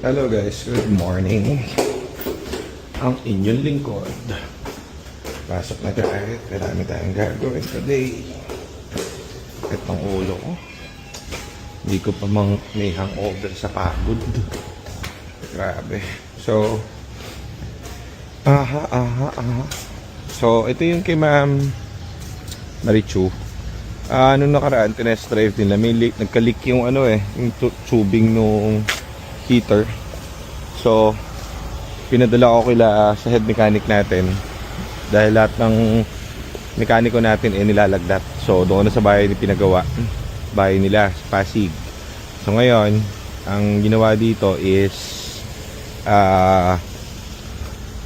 Hello guys, good morning. Ang inyong lingkod. Pasok na tayo. Marami tayong gagawin today. Itong ulo ko. Hindi ko pa may hangover sa pagod. Grabe. So, So, ito yung kay Ma'am Marichu. Nung nakaraan, tinest drive nila. May leak, nagka-leak yung yung tubing nung heater. So, pinadala ko kila sa head mechanic natin dahil lahat ng mekaniko natin nilalagdat. So, doon na sa bahay ni pinagawa. Bahay nila, sa Pasig. So, ngayon, ang ginawa dito is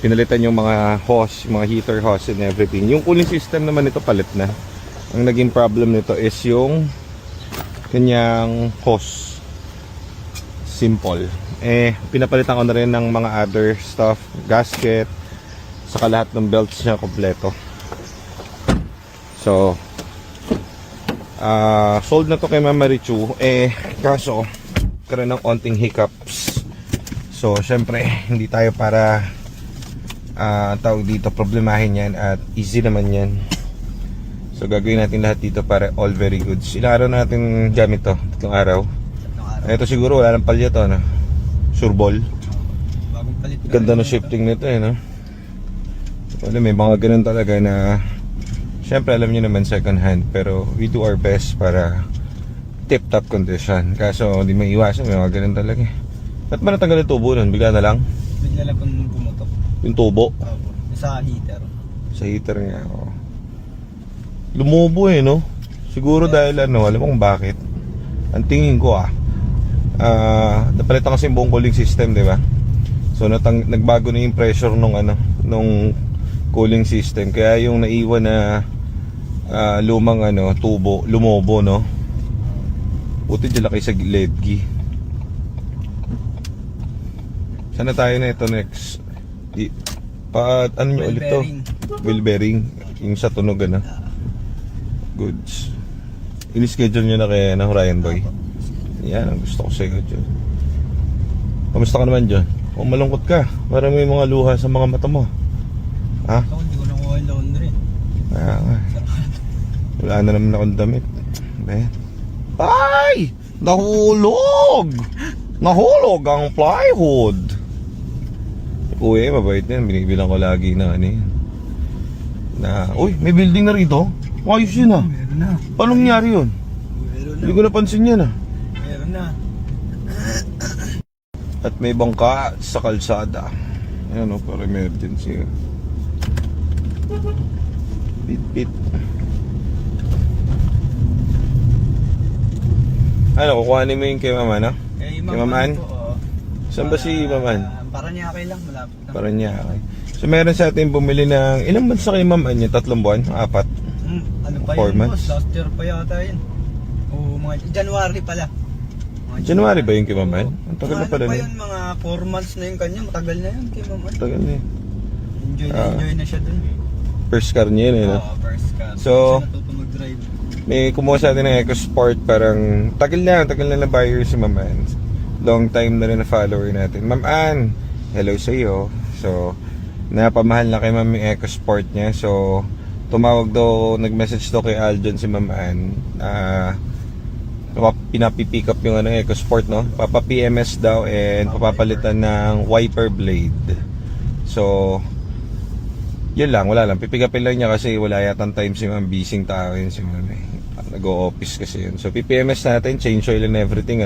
pinalitan yung mga hose, yung mga heater hose and everything. Yung cooling system naman nito palit na. Ang naging problem nito is yung kanyang hose. Simple. Pinapalitan ko na rin ng mga other stuff, gasket, saka lahat ng belts niya kompleto. So, sold na to kay Ma'am Marichu. Kaso, karoon ng onting hiccups. So, syempre, hindi tayo para tawag dito, problemahin yan at easy naman yan. So, gagawin natin lahat dito para all very good. Ilang araw natin gamit to? 3 araw. Ito siguro wala nang palya to, no? Sureball. Bagong palit. Ganda ng shifting nito, no? Wala, may mga ganun talaga na syempre alam niyo naman second hand, pero we do our best para tip-top condition. Kaso hindi maiwasan, may mga ganun talaga. Ba't ba natanggal yung tubo nun? Bigla na lang? Bigla lang kung pumutok. Yung tubo? Sa heater. Sa heater nga, oh. Lumubo no? Siguro dahil alam mo kung bakit. Ang tingin ko napalitan kasi yung buong cooling system, di ba? So nagbago na yung pressure nung cooling system. Kaya yung naiwan na lumang tubo, lumobo, no? Buti dyan laki sa ledgi. Sana tayo na ito next. Ano nyo ulit to? Wheel bearing. Yung sa tunog, goods. Ini-schedule nyo na kay Ryan Boy. Yan ang gusto ko sa iyo, John. Kamusta ka naman, John? Kung malungkot ka, parang may mga luha sa mga mata mo. Ha? Ako, hindi ko nakuha yung laundry. Kaya nga. Wala na naman akong damit. Ben. Ay! Nahulog! Nahulog ang plywood. Uy, mabait yan. Binibilang ko lagi na uy, may building na rito. Ayos yun Meron na. Paano nangyari yun? Meron na. Hindi ko napansin yan Meron na. At may bangka sa kalsada. Ayan para emergency. Bit. Kukuhanin mo yung kay Mama, no? Kay Maman? Saan ba si Maman? Paranaque lang, malapit lang. Paranaque. So meron sa atin bumili ng ilang months na kay Maman niya? 3 buwan? 4? Ano pa 4 yun, months? boss? Last year pa yata yun. Mga January pala. January ba yung kay Maman? Ang tagal na pala Ano pa na. yun, mga 4 months na yung kanya. Matagal na yun kay Maman. Tagal na yun. Enjoy na siya dun. First car niya yun, no? First car. So, siya natuto mag-drive. May kumuha sa atin ng EcoSport. Parang tagal na buyer si Maman. Long time na rin na follower natin. Ma'am Ann, hello sa iyo. So, napamahal na kay Ma'am yung EcoSport niya. So, tumawag daw, nag-message daw kay Aljon si Ma'am Ann. Pinapipick up yung EcoSport, no? Papa-PMS daw and papapalitan ng wiper blade. So, yun lang, wala lang. Pipick upin lang niya kasi wala yatang time si Ma'am. Busy tao yun si Ma'am. Nag-o-office kasi yun. So, PPMS natin, change oil and everything,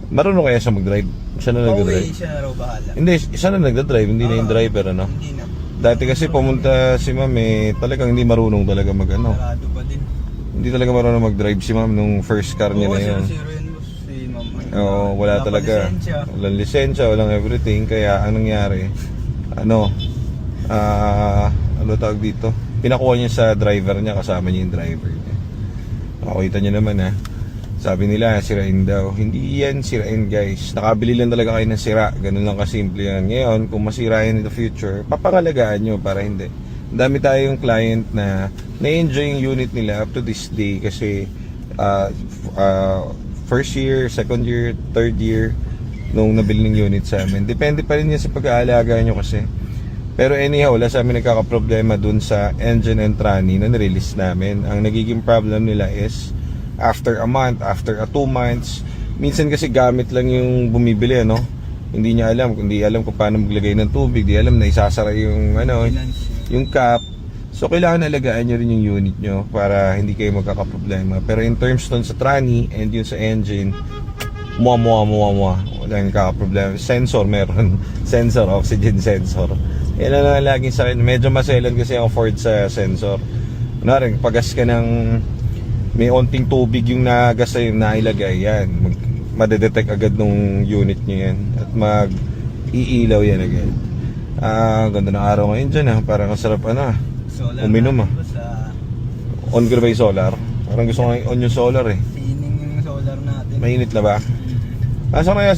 Marunong kaya siya mag-drive? Siya na nag-drive? Siya na raw bahala. Hindi, siya na nag-drive, hindi na yung driver, Hindi na. Dati kasi pumunta si Ma'am talagang hindi marunong talaga Sarado pa din. Hindi talaga marunong mag-drive si Ma'am nung first car niya na yun. Zero yun, boss. Si Mama. Oo, wala talaga. Walang lisensya, walang everything. Kaya anong nangyari? Ano tawag dito? Pinakuha niya sa driver niya, kasama niya yung driver niya. Makikita niyo naman Sabi nila, sirain daw. Hindi yan sirain, guys. Nakabili lang talaga kayo ng sira. Ganun lang kasimple yan. Ngayon, kung masirain in the future, papangalagaan nyo para hindi. Ang dami tayong client na na-enjoy yung unit nila up to this day kasi first year, second year, third year, nung nabili ng unit sa amin. Depende pa rin yan sa pag-aalaga nyo kasi. Pero anyhow, wala sa amin nagkakaproblema dun sa engine and tranny na nirelease namin. Ang nagiging problem nila is after a month, after 2 months, minsan kasi gamit lang yung bumibili, ano? Hindi niya alam, hindi alam kung paano maglagay ng tubig, di alam na isasara yung yung cap. So kailangan alagaan nyo rin yung unit nyo para hindi kayo magkakaproblema. Pero in terms dun sa tranny and yung sa engine, walang kakaproblema. Sensor meron. Sensor, oxygen sensor. Yan na laging sa akin. Medyo maselan kasi ako Ford sa sensor. Kunwari, pagas ka ng may onting tubig yung nagas na yung nailagay, yan. Madedetect agad nung unit nyo yan. At mag-iilaw yan agad. Ganda ng araw ngayon dyan, ha. Parang masarap, Solar uminom, natin, boss, On ko na ba yung solar? Parang gusto ko on yung solar, eh. Sining yung solar natin. Mainit na ba? Asa kaya